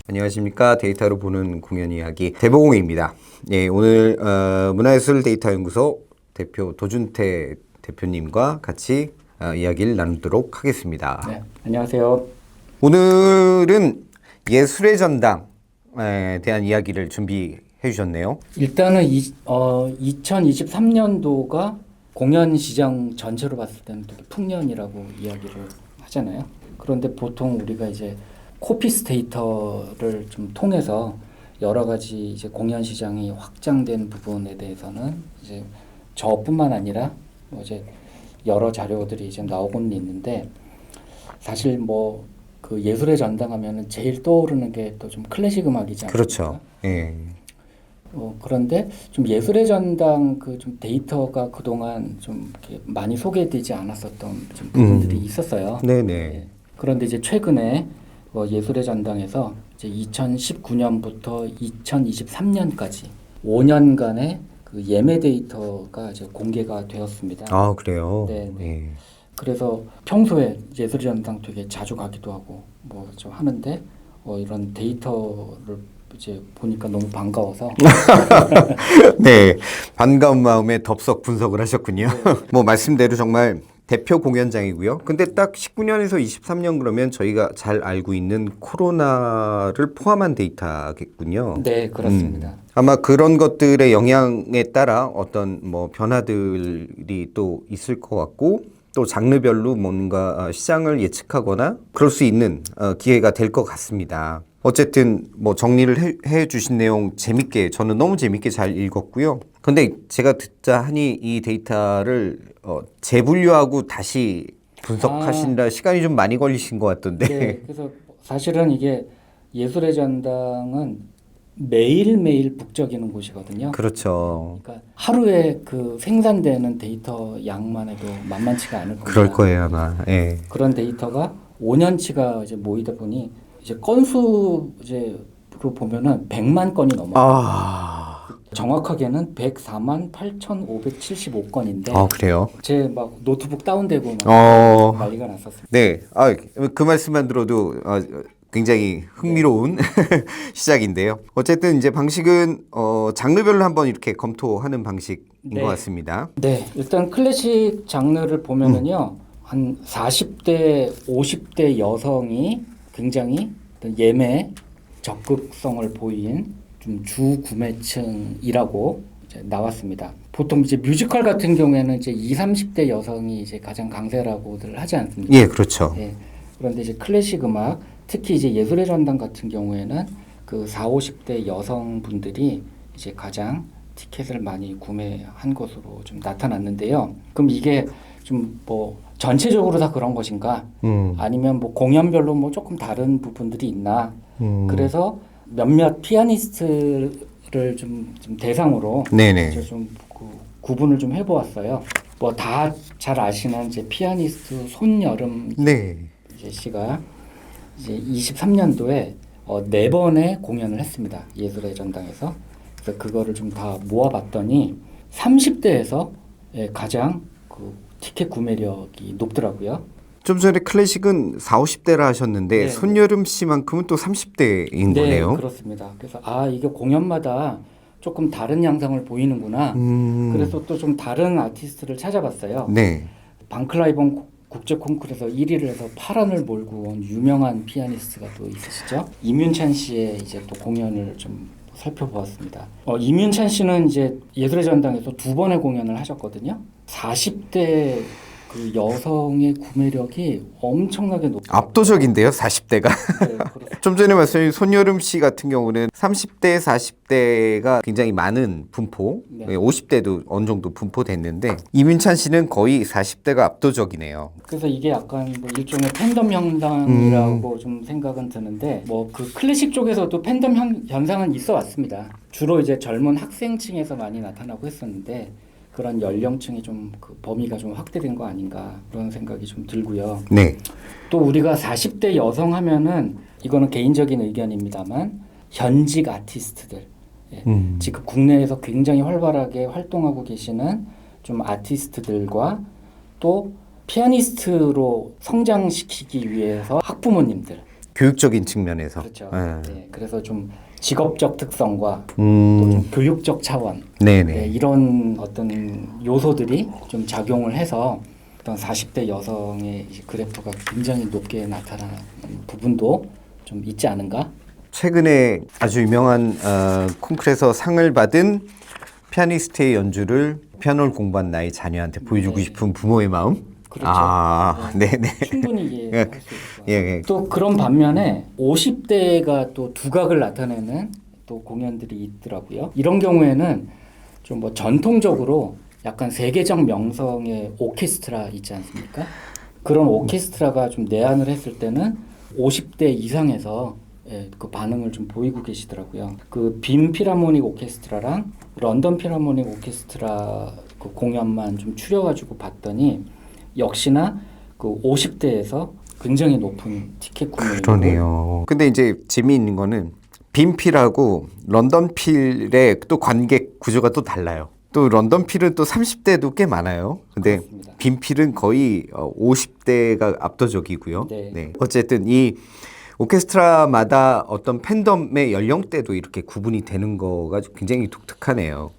안녕하십니까. 데이터로 보는 공연 이야기 대보공입니다. 예, 오늘 문화예술 데이터연구소 대표 도준태 대표님과 같이 이야기를 나누도록 하겠습니다. 네, 안녕하세요. 오늘은 예술의 전당에 대한 이야기를 준비해 주셨네요. 일단은 2023년도가 공연 시장 전체로 봤을 때는 되게 풍년이라고 이야기를 하잖아요. 그런데 보통 우리가 이제 코피스 데이터를 좀 통해서 여러 가지 이제 공연 시장이 확장된 부분에 대해서는 이제 저뿐만 아니라 뭐 이제 여러 자료들이 이제 나오고는 있는데, 사실 뭐 그 예술의 전당 하면은 제일 떠오르는 게 또 좀 클래식 음악이지 않습니까? 그렇죠. 예. 그런데 좀 예술의 전당 그 좀 데이터가 그동안 좀 이렇게 많이 소개되지 않았었던 좀 부분들이 있었어요. 네네. 예. 그런데 이제 최근에 예술의 전당에서 이제 2019년부터 2023년까지 5년간의 그 예매 데이터가 이제 공개가 되었습니다. 아, 그래요? 네. 예. 그래서 평소에 예술의 전당 되게 자주 가기도 하고 뭐 좀 하는데 이런 데이터를 이제 보니까 너무 반가워서 네, 반가운 마음에 덥석 분석을 하셨군요. 뭐 말씀대로 정말 대표 공연장이고요. 근데 딱 19년에서 23년 그러면 저희가 잘 알고 있는 코로나를 포함한 데이터겠군요. 네, 그렇습니다. 아마 그런 것들의 영향에 따라 어떤 뭐 변화들이 또 있을 것 같고, 또 장르별로 뭔가 시장을 예측하거나 그럴 수 있는 기회가 될 것 같습니다. 어쨌든 뭐 정리를 해 주신 내용 재밌게, 저는 너무 재밌게 잘 읽었고요. 근데 제가 듣자 하니 이 데이터를 재분류하고 다시 분석하시느라 시간이 좀 많이 걸리신 것 같던데. 네, 그래서 사실은 이게 예술의 전당은 매일매일 북적이는 곳이거든요. 그렇죠. 그러니까 하루에 그 생산되는 데이터 양만 해도 만만치가 않을 겁니다. 그럴 거예요, 아마. 예. 그런 데이터가 5년치가 이제 모이다 보니 이제 건수 이제로 보면은 100만 건이 넘어요. 정확하게는 104만 8,575건인데 그래요? 제 막 노트북 다운되고 막 난리가 났었습니다. 네. 그 말씀만 들어도 굉장히 흥미로운 시작인데요. 어쨌든 이제 방식은 장르별로 한번 이렇게 검토하는 방식인 네. 것 같습니다. 네, 일단 클래식 장르를 보면은요, 한 40대, 50대 여성이 굉장히 어떤 예매 적극성을 보인 좀 주구매층이라고 이제 나왔습니다. 보통 이제 뮤지컬 같은 경우에는 이제 20, 30대 여성이 이제 가장 강세라고들 하지 않습니까? 예, 그렇죠. 예. 그런데 이제 클래식 음악, 특히 이제 예술의 전당 같은 경우에는 그 40, 50대 여성분들이 이제 가장 티켓을 많이 구매한 것으로 좀 나타났는데요. 그럼 이게 좀 뭐 전체적으로 다 그런 것인가? 아니면 뭐 공연별로 뭐 조금 다른 부분들이 있나? 그래서 몇몇 피아니스트를 좀 대상으로 네네. 이제 좀 구분을 좀 해보았어요. 뭐 다 잘 아시는 이제 피아니스트 손여름 네. 이제 씨가 이제 23년도에 4번의 공연을 했습니다. 예술의 전당에서. 그래서 그거를 좀 다 모아봤더니 30대에서 가장 그 티켓 구매력이 높더라고요. 좀 전에 클래식은 40, 50대라 하셨는데 네. 손여름 씨만큼은 또 30대인 네, 거네요. 그렇습니다. 그래서 이게 공연마다 조금 다른 양상을 보이는구나. 그래서 또 좀 다른 아티스트를 찾아봤어요. 네. 방클라이번 국제 콩쿠르에서 1위를 해서 8원을 몰고 온 유명한 피아니스트가 또 있으시죠. 이문찬 씨의 이제 또 공연을 좀 살펴보았습니다. 이문찬 씨는 이제 예술의 전당에서 2번의 공연을 하셨거든요. 40대 그 여성의 구매력이 엄청나게 높아요. 압도적인데요, 40대가. 네, 그렇습니다. 좀 전에 말씀하신 손여름 씨 같은 경우는 30대, 40대가 굉장히 많은 분포, 네. 50대도 어느 정도 분포됐는데 이민찬 씨는 거의 40대가 압도적이네요. 그래서 이게 약간 뭐 일종의 팬덤 현상이라고 좀 생각은 드는데, 뭐 그 클래식 쪽에서도 팬덤 현상은 있어 왔습니다. 주로 이제 젊은 학생층에서 많이 나타나고 했었는데, 그런 연령층이 좀 그 범위가 좀 확대된 거 아닌가 그런 생각이 좀 들고요. 네. 또 우리가 40대 여성 하면은 이거는 개인적인 의견입니다만 현직 아티스트들, 지금 국내에서 굉장히 활발하게 활동하고 계시는 좀 아티스트들과 또 피아니스트로 성장시키기 위해서 학부모님들, 교육적인 측면에서. 그렇죠. 예. 네, 그래서 좀 직업적 특성과 또 음. 좀 교육적 차원 네네. 네, 이런 어떤 요소들이 좀 작용을 해서 어떤 40대 여성의 이 그래프가 굉장히 높게 나타나는 부분도 좀 있지 않은가? 최근에 아주 유명한 콩쿠르에서 상을 받은 피아니스트의 연주를 피아노를 공부한 나의 자녀한테 보여주고 네. 싶은 부모의 마음? 그렇죠. 아, 네네. 충분히 이해할 수 있어요. 예, 예. 또 그런 반면에 50대가 또 두각을 나타내는 또 공연들이 있더라고요. 이런 경우에는 좀 뭐 전통적으로 약간 세계적 명성의 오케스트라 있지 않습니까? 그런 오케스트라가 좀 내한을 했을 때는 50대 이상에서 예, 그 반응을 좀 보이고 계시더라고요. 그 빈 필하모닉 오케스트라랑 런던 필하모닉 오케스트라 그 공연만 좀 추려가지고 봤더니 역시나 그 50대에서 굉장히 높은 티켓 구매율. 그러네요. 근데 이제 재미있는 거는 빈필하고 런던필의 또 관객 구조가 또 달라요. 또 런던필은 또 30대도 꽤 많아요. 근데 그렇습니다. 빈필은 거의 50대가 압도적이고요. 네. 어쨌든 이 오케스트라마다 어떤 팬덤의 연령대도 이렇게 구분이 되는 거가 굉장히 독특하네요.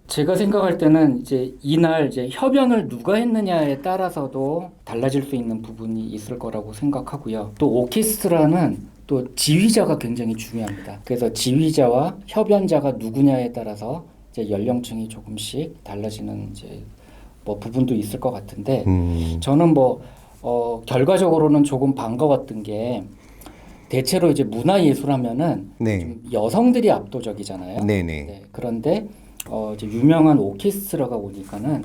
제가 생각할 때는 이제 이날 이제 협연을 누가 했느냐에 따라서도 달라질 수 있는 부분이 있을 거라고 생각하고요. 또 오케스트라는 또 지휘자가 굉장히 중요합니다. 그래서 지휘자와 협연자가 누구냐에 따라서 이제 연령층이 조금씩 달라지는 이제 뭐 부분도 있을 것 같은데 저는 뭐 결과적으로는 조금 반가웠던 게 대체로 이제 문화예술하면은 네. 좀 여성들이 압도적이잖아요. 네네. 네, 그런데 이제 유명한 오케스트라가 오니까는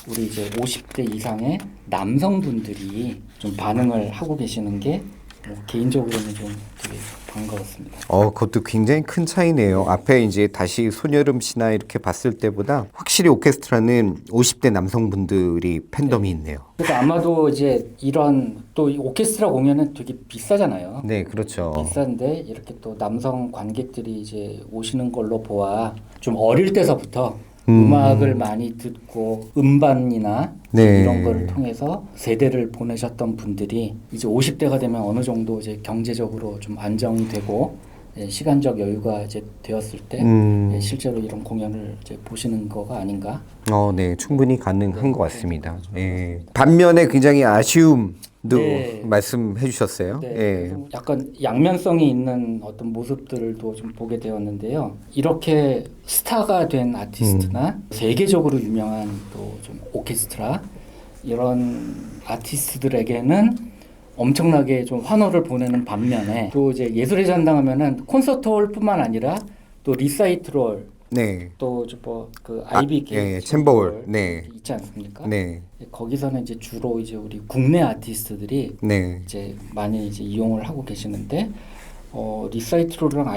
우리 이제 50대 이상의 남성분들이 좀 반응을 하고 계시는 게 뭐 개인적으로는 좀 되게 반가웠습니다. 그것도 굉장히 큰 차이네요. 앞에 이제 다시 손여름 씨나 이렇게 봤을 때보다 확실히 오케스트라는 50대 남성분들이 팬덤이 있네요. 그래서 아마도 이제 이런 또 이 오케스트라 공연은 되게 비싸잖아요. 네, 그렇죠. 비싼데 이렇게 또 남성 관객들이 이제 오시는 걸로 보아 좀 어릴 때서부터 음악을 많이 듣고 음반이나 네. 이런 거를 통해서 세대를 보내셨던 분들이 이제 50대가 되면 어느 정도 이제 경제적으로 좀 안정이 되고 예, 시간적 여유가 이제 되었을 때 예, 실제로 이런 공연을 이제 보시는 거가 아닌가. 네, 충분히 가능한 것 같습니다. 예. 반면에 굉장히 아쉬움도 네. 말씀해 주셨어요. 네, 예. 그래서 약간 양면성이 있는 어떤 모습들도 좀 보게 되었는데요. 이렇게 스타가 된 아티스트나 세계적으로 유명한 또 좀 오케스트라 이런 아티스트들에게는 엄청나게 좀 환호를 보내는 반면에 또 이제 예술의 전당하면은 콘서트홀뿐만 아니라 또 리사이트홀 네. 또 그 IBK 예, 챔버홀. 네. 있지 않습니까? 네. 거기서는 이제 주로 이제 우리 국내 아티스트들이 네. 이제 많이 이제 이용을 하고 계시는데 리사이트홀이랑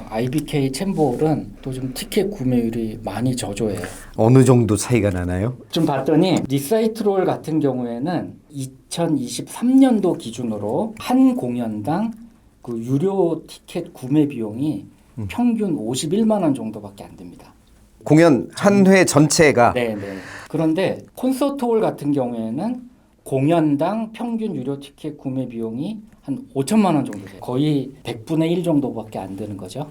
IBK 챔버홀은 또 좀 티켓 구매율이 많이 저조해요. 어느 정도 차이가 나나요? 좀 봤더니 리사이트홀 같은 경우에는 2023년도 기준으로 한 공연당 그 유료 티켓 구매 비용이 평균 51만 원 정도밖에 안 됩니다. 공연 한 회 전체가 네. 그런데 콘서트홀 같은 경우에는 공연당 평균 유료 티켓 구매 비용이 한 5천만 원 정도 돼요. 거의 100분의 1 정도밖에 안 되는 거죠.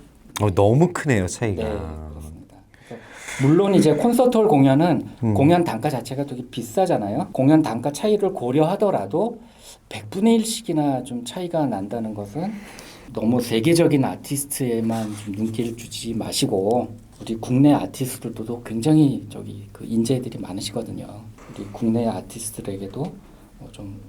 너무 크네요, 차이가. 네, 그렇습니다. 그래서 물론 이제 콘서트홀 공연은 공연 단가 자체가 되게 비싸잖아요. 공연 단가 차이를 고려하더라도 100분의 1씩이나 좀 차이가 난다는 것은 너무 세계적인 아티스트에만 좀 눈길을 주지 마시고 우리 국내 아티스트들도 굉장히 그 인재들이 많으시거든요. 우리 국내 아티스트들에게도 좀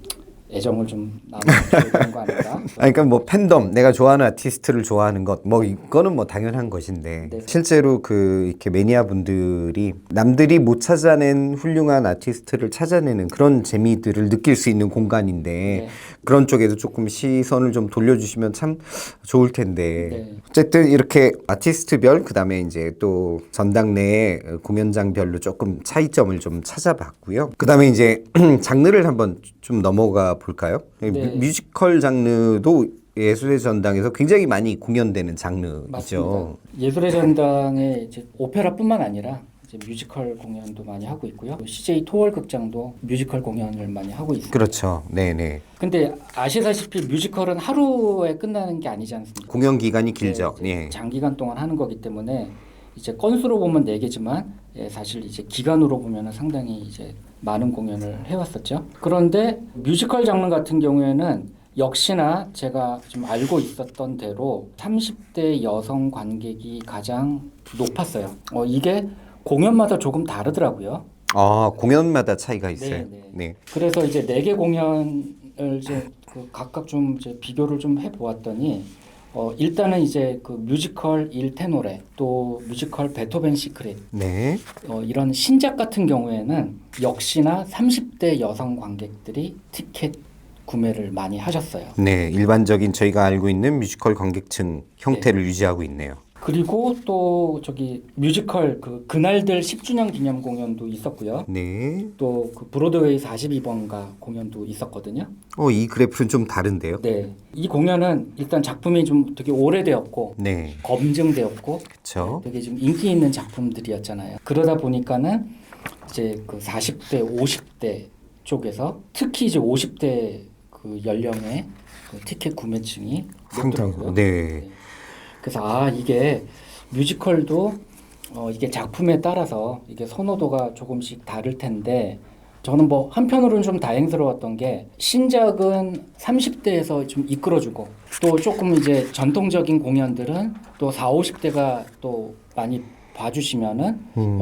애정을 좀 나눠줘야 되는 거 아닌가? 그러니까 뭐 팬덤, 내가 좋아하는 아티스트를 좋아하는 것, 뭐 이거는 뭐 당연한 것인데 네. 실제로 그 이렇게 매니아 분들이 남들이 못 찾아낸 훌륭한 아티스트를 찾아내는 그런 재미들을 느낄 수 있는 공간인데 네. 그런 쪽에도 조금 시선을 좀 돌려주시면 참 좋을 텐데 네. 어쨌든 이렇게 아티스트별 그다음에 이제 또 전당 내에 공연장별로 조금 차이점을 좀 찾아봤고요. 그다음에 이제 장르를 한번 좀 넘어가 볼까요? 네. 뮤지컬 장르도 예술의 전당에서 굉장히 많이 공연되는 장르이죠. 맞습니다. 예술의 전당에 이제 오페라뿐만 아니라 이제 뮤지컬 공연도 많이 하고 있고요. CJ 토월 극장도 뮤지컬 공연을 많이 하고 있습니다. 그렇죠. 네네. 근데 아시다시피 뮤지컬은 하루에 끝나는 게 아니지 않습니까? 공연 기간이 길죠. 네, 예. 장기간 동안 하는 거기 때문에 이제 건수로 보면 4개지만 사실 이제 기간으로 보면은 상당히 이제 많은 공연을 해왔었죠. 그런데 뮤지컬 장르 같은 경우에는 역시나 제가 좀 알고 있었던 대로 30대 여성 관객이 가장 높았어요. 이게 공연마다 조금 다르더라고요. 아, 공연마다 차이가 있어요. 네, 네. 네. 그래서 이제 4개 공연을 이제 각각 좀 이제 비교를 좀 해보았더니 일단은 이제 그 뮤지컬 일 테노레 또 뮤지컬 베토벤 시크릿 네. 이런 신작 같은 경우에는 역시나 30대 여성 관객들이 티켓 구매를 많이 하셨어요. 네, 일반적인 저희가 알고 있는 뮤지컬 관객층 형태를 유지하고 있네요. 그리고 또 저기 뮤지컬 그날들 10주년 기념 공연도 있었고요. 네. 또 그 브로드웨이 42번가 공연도 있었거든요. 이 그래프는 좀 다른데요. 네. 이 공연은 일단 작품이 좀 되게 오래되었고 네. 검증되었고 그렇죠. 되게 좀 인기 있는 작품들이었잖아요. 그러다 보니까는 이제 그 40대, 50대 쪽에서 특히 이제 50대 그 연령의 그 티켓 구매층이 상당히 높더라고요. 네. 그래서 이게 뮤지컬도 이게 작품에 따라서 이게 선호도가 조금씩 다를 텐데 저는 뭐 한편으로는 좀 다행스러웠던 게 신작은 30대에서 좀 이끌어주고 또 조금 이제 전통적인 공연들은 또 40, 50대가 또 많이 봐주시면은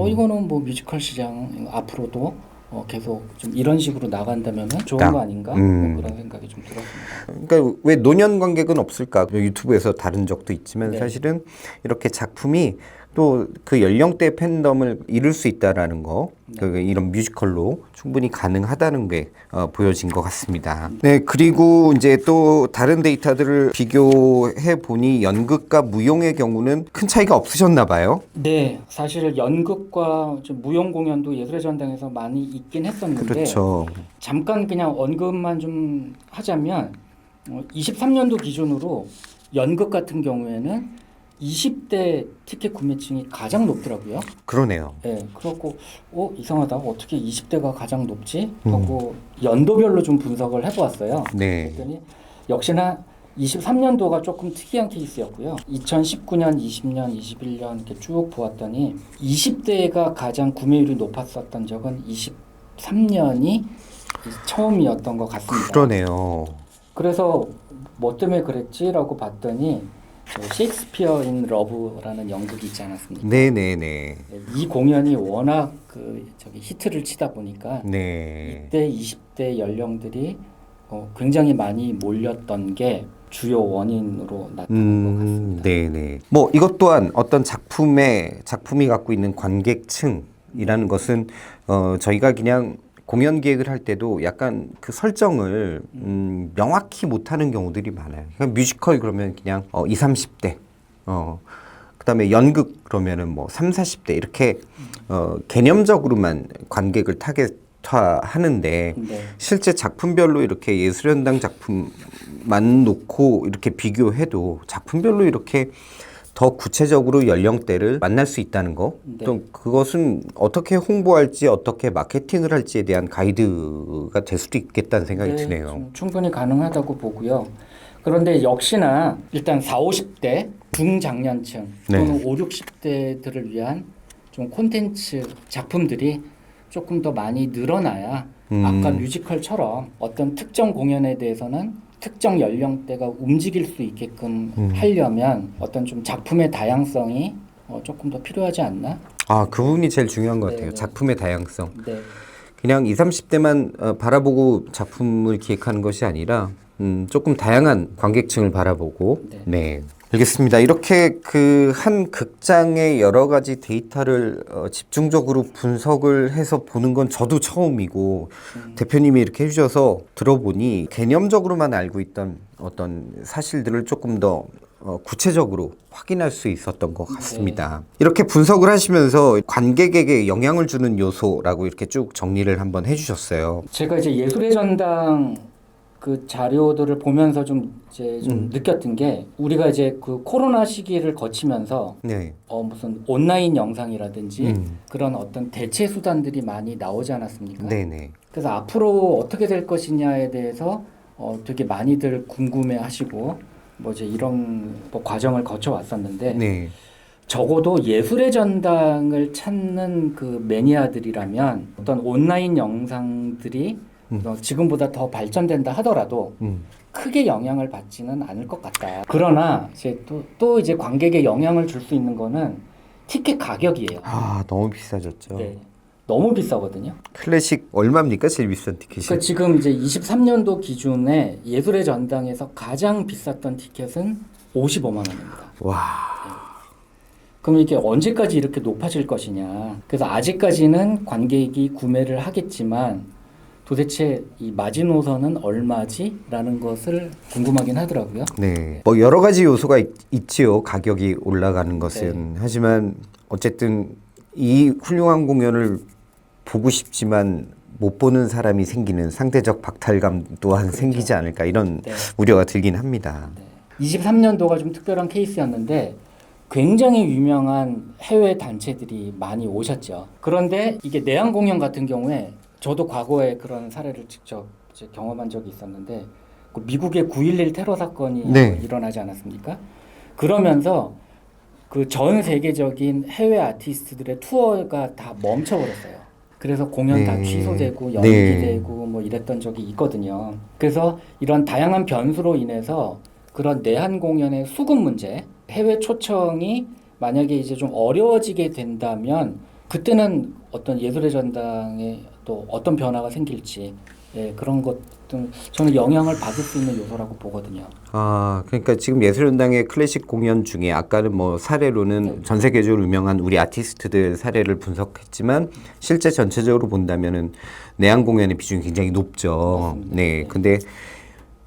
이거는 뭐 뮤지컬 시장 앞으로도 계속 좀 이런 식으로 나간다면은 좋은 거 아닌가 뭐 그런 생각이 좀 들었습니다. 그러니까 왜 노년 관객은 없을까? 유튜브에서 다룬 적도 있지만 네. 사실은 이렇게 작품이 또 그 연령대 팬덤을 이룰 수 있다라는 거, 이런 뮤지컬로 충분히 가능하다는 게 보여진 것 같습니다. 네, 그리고 이제 또 다른 데이터들을 비교해 보니 연극과 무용의 경우는 큰 차이가 없으셨나 봐요. 네, 사실 연극과 좀 무용 공연도 예술의 전당에서 많이 있긴 했었는데 그렇죠. 잠깐 그냥 언급만 좀 하자면 23년도 기준으로 연극 같은 경우에는 20대 티켓 구매층이 가장 높더라고요. 그러네요. 네, 그렇고 이상하다. 어떻게 20대가 가장 높지? 하고 연도별로 좀 분석을 해보았어요. 네. 그랬더니 역시나 23년도가 조금 특이한 케이스였고요. 2019년, 20년, 21년 이렇게 쭉 보았더니 20대가 가장 구매율이 높았었던 적은 23년이 처음이었던 것 같습니다. 그러네요. 그래서 뭐 때문에 그랬지라고 봤더니 셰익스피어 인 러브라는 연극이 있지 않았습니까? 네네네. 이 공연이 워낙 히트를 치다 보니까 네. 이때 20대 연령들이 굉장히 많이 몰렸던 게 주요 원인으로 나타난 것 같습니다. 네네. 뭐 이것 또한 어떤 작품이 갖고 있는 관객층이라는 것은 저희가 그냥 공연 기획을 할 때도 약간 그 설정을 명확히 못하는 경우들이 많아요. 그러니까 뮤지컬 그러면 그냥 20, 30대, 그다음에 연극 그러면은 뭐 30, 40대 이렇게 개념적으로만 관객을 타겟화하는데 네. 실제 작품별로 이렇게 예술현당 작품만 놓고 이렇게 비교해도 작품별로 이렇게 더 구체적으로 연령대를 만날 수 있다는 거, 네. 또 그것은 어떻게 홍보할지 어떻게 마케팅을 할지에 대한 가이드가 될 수도 있겠다는 생각이 드네요. 좀 충분히 가능하다고 보고요. 그런데 역시나 일단 40, 50대 중장년층 또는 네. 50, 60대들을 위한 좀 콘텐츠 작품들이 조금 더 많이 늘어나야 아까 뮤지컬처럼 어떤 특정 공연에 대해서는 특정 연령대가 움직일 수 있게끔 하려면 어떤 좀 작품의 다양성이 조금 더 필요하지 않나? 그 부분이 제일 중요한 것 같아요. 네. 작품의 다양성. 네. 그냥 20, 30대만 바라보고 작품을 기획하는 것이 아니라 조금 다양한 관객층을 바라보고 네. 알겠습니다. 이렇게 그 한 극장의 여러 가지 데이터를 집중적으로 분석을 해서 보는 건 저도 처음이고 대표님이 이렇게 해주셔서 들어보니 개념적으로만 알고 있던 어떤 사실들을 조금 더 구체적으로 확인할 수 있었던 것 같습니다. 이렇게 분석을 하시면서 관객에게 영향을 주는 요소라고 이렇게 쭉 정리를 한번 해주셨어요. 제가 이제 예술의 전당 그 자료들을 보면서 좀 이제 좀 느꼈던 게 우리가 이제 그 코로나 시기를 거치면서 네. 무슨 온라인 영상이라든지 그런 어떤 대체 수단들이 많이 나오지 않았습니까? 네네. 그래서 앞으로 어떻게 될 것이냐에 대해서 되게 많이들 궁금해하시고 뭐 이제 이런 뭐 과정을 거쳐 왔었는데 네. 적어도 예술의 전당을 찾는 그 매니아들이라면 어떤 온라인 영상들이 지금보다 더 발전된다 하더라도 크게 영향을 받지는 않을 것 같다. 그러나 이제 또 이제 관객에 영향을 줄 수 있는 거는 티켓 가격이에요. 아, 너무 비싸졌죠. 네. 너무 비싸거든요. 클래식 얼마입니까? 제일 비싼 티켓이? 그러니까 지금 이제 23년도 기준에 예술의 전당에서 가장 비쌌던 티켓은 55만 원입니다. 와. 그럼 이게 언제까지 이렇게 높아질 것이냐. 그래서 아직까지는 관객이 구매를 하겠지만 도대체 이 마지노선은 얼마지? 라는 것을 궁금하긴 하더라고요. 네. 뭐 여러 가지 요소가 있지요. 가격이 올라가는 것은. 하지만 어쨌든 이 훌륭한 공연을 보고 싶지만 못 보는 사람이 생기는 상대적 박탈감 또한 생기지 않을까 이런 우려가 들긴 합니다. 23년도가 좀 특별한 케이스였는데 굉장히 유명한 해외 단체들이 많이 오셨죠. 그런데 이게 내한 공연 같은 경우에 저도 과거에 그런 사례를 직접 이제 경험한 적이 있었는데 그 미국의 9.11 테러 사건이 일어나지 않았습니까? 그러면서 그 전 세계적인 해외 아티스트들의 투어가 다 멈춰버렸어요. 그래서 공연 다 취소되고 연기되고 뭐 이랬던 적이 있거든요. 그래서 이런 다양한 변수로 인해서 그런 내한 공연의 수급 문제, 해외 초청이 만약에 이제 좀 어려워지게 된다면 그때는 어떤 예술의 전당에 또 어떤 변화가 생길지 그런 것도 저는 영향을 받을 수 있는 요소라고 보거든요. 아, 그러니까 지금 예술연당의 클래식 공연 중에 아까는 뭐 사례로는 전 세계적으로 유명한 우리 아티스트들 사례를 분석했지만 실제 전체적으로 본다면은 내한 공연의 비중이 굉장히 높죠. 맞습니다. 네. 근데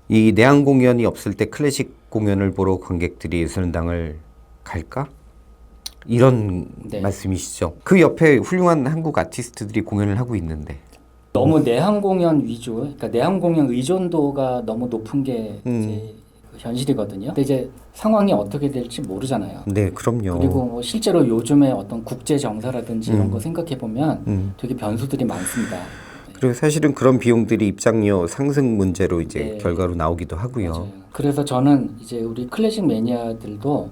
이 내한 공연이 없을 때 클래식 공연을 보러 관객들이 예술연당을 갈까? 이런 말씀이시죠. 그 옆에 훌륭한 한국 아티스트들이 공연을 하고 있는데 너무 내한 공연 위주, 그러니까 내한 공연 의존도가 너무 높은 게 이제 현실이거든요. 근데 이제 상황이 어떻게 될지 모르잖아요. 네, 그럼요. 그리고 뭐 실제로 요즘에 어떤 국제 정세라든지 이런 거 생각해 보면 되게 변수들이 많습니다. 그리고 사실은 그런 비용들이 입장료 상승 문제로 이제 결과로 나오기도 하고요. 맞아요. 그래서 저는 이제 우리 클래식 매니아들도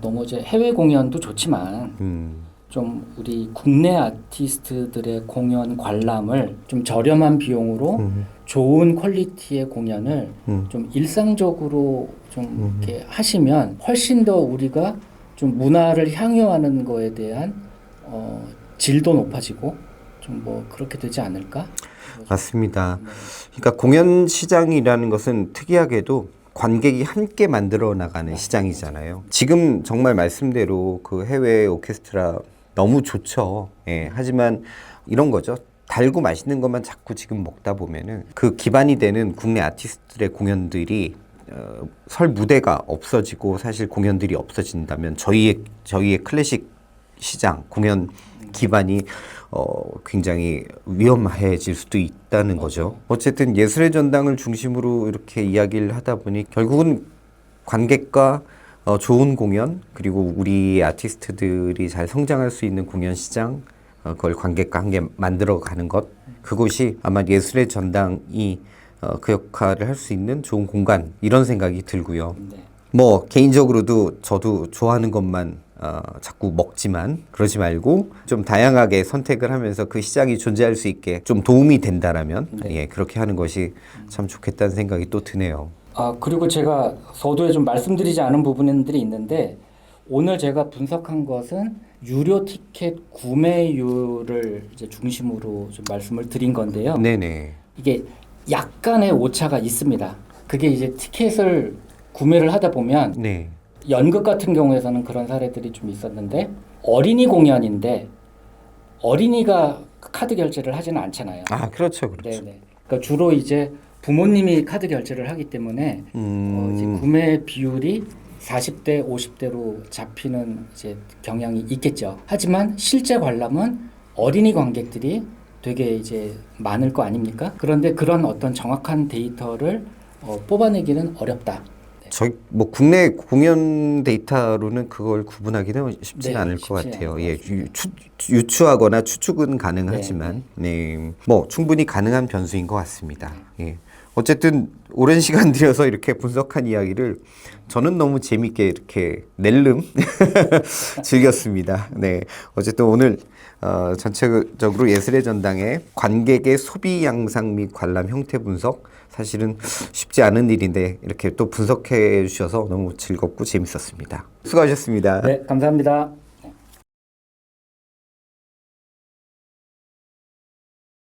너무 이제 해외 공연도 좋지만 좀 우리 국내 아티스트들의 공연 관람을 좀 저렴한 비용으로 좋은 퀄리티의 공연을 좀 일상적으로 좀 이렇게 하시면 훨씬 더 우리가 좀 문화를 향유하는 거에 대한 질도 높아지고 좀 뭐 그렇게 되지 않을까? 맞습니다. 그러니까 공연 시장이라는 것은 특이하게도 관객이 함께 만들어 나가는 시장이잖아요. 지금 정말 말씀대로 그 해외 오케스트라 너무 좋죠. 예. 하지만 이런 거죠. 달고 맛있는 것만 자꾸 지금 먹다 보면은 그 기반이 되는 국내 아티스트들의 공연들이 설 무대가 없어지고 사실 공연들이 없어진다면 저희의 클래식 시장 공연 기반이 굉장히 위험해질 수도 있다는 거죠. 어쨌든 예술의 전당을 중심으로 이렇게 이야기를 하다 보니 결국은 관객과 좋은 공연 그리고 우리 아티스트들이 잘 성장할 수 있는 공연 시장 그걸 관객과 함께 만들어가는 것 그것이 아마 예술의 전당이 그 역할을 할 수 있는 좋은 공간 이런 생각이 들고요. 뭐 개인적으로도 저도 좋아하는 것만 자꾸 먹지만 그러지 말고 좀 다양하게 선택을 하면서 그 시장이 존재할 수 있게 좀 도움이 된다라면 예, 그렇게 하는 것이 참 좋겠다는 생각이 또 드네요. 그리고 제가 서두에 좀 말씀드리지 않은 부분들이 있는데 오늘 제가 분석한 것은 유료 티켓 구매율을 이제 중심으로 좀 말씀을 드린 건데요. 네네. 이게 약간의 오차가 있습니다. 그게 이제 티켓을 구매를 하다 보면 연극 같은 경우에서는 그런 사례들이 좀 있었는데 어린이 공연인데 어린이가 카드 결제를 하지는 않잖아요. 그렇죠. 네네. 그러니까 주로 이제 부모님이 카드 결제를 하기 때문에 이제 구매 비율이 40대, 50대로 잡히는 이제 경향이 있겠죠. 하지만 실제 관람은 어린이 관객들이 되게 이제 많을 거 아닙니까? 그런데 그런 어떤 정확한 데이터를 뽑아내기는 어렵다. 저희 뭐 국내 공연 데이터로는 그걸 구분하기는 쉽지는 네, 않을 것 쉽지 같아요. 않을 예, 것 같습니다. 유추하거나 추측은 가능하지만, 뭐 충분히 가능한 변수인 것 같습니다. 예. 어쨌든 오랜 시간 들여서 이렇게 분석한 이야기를 저는 너무 재밌게 이렇게 낼름 즐겼습니다. 네, 어쨌든 오늘 전체적으로 예술의 전당의 관객의 소비 양상 및 관람 형태 분석 사실은 쉽지 않은 일인데 이렇게 또 분석해 주셔서 너무 즐겁고 재밌었습니다. 수고하셨습니다. 네, 감사합니다.